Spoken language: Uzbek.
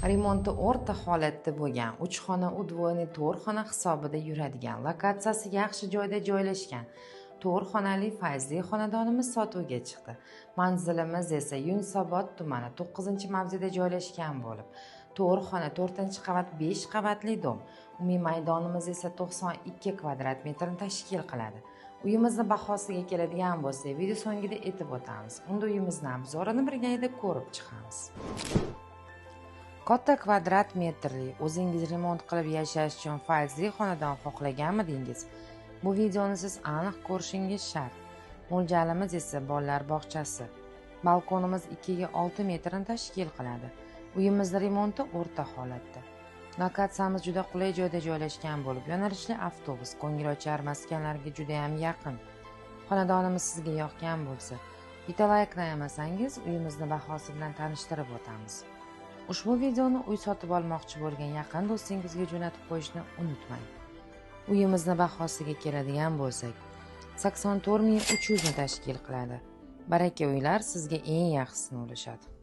Remonti o'rta holatda bo'lgan 3 xona udvoyniy 4 xona hisobida yuradigan, lokatsiyasi yaxshi joyda joylashgan 4 xonali fayzli xonadonimiz sotuvga chiqdi. Manzilimiz esa Yunusobod tumani 9-mavzeda joylashgan bo'lib, 4 xona 4-qavat 5 qavatli dom. Umumiy maydonimiz esa 92 kvadrat metrni tashkil qiladi. Uyimizni bahosiga keladigan bo'lsak, video so'ngida aytib o'tamiz. Unda uyimizni obzorini birgalikda ko'rib chiqamiz. Katta kvadrat metrli, o'zingiz remont qilib yashash uchun fayzli xonadon xohlaganmidingiz? Bu videoni siz aniq ko'rishingiz shart. Mo'ljalimiz esa bolalar bog'chasi. Balkonimiz 2 ga 6 metrni tashkil qiladi. Uyimiz remonti o'rta holatda. Lokatsiyamiz juda qulay joyda joylashgan bo'lib, yo'nalishli avtobus, ko'ngilochar maskanlarga juda ham yaqin. Xonadonimiz sizga yoqgan bo'lsa, bitta layklamaysangiz, uyimizni bahosi bilan tanishtirib o'tamiz. Ushbu videoni uy sotib olmoqchi bo'lgan yaqin do'stingizga jo'natib qo'yishni unutmang. Uyimizni bahosiga keladigan bo'lsak, 84 300 ni tashkil qiladi. Baraka uylar sizga eng yaxshisini ulashadi.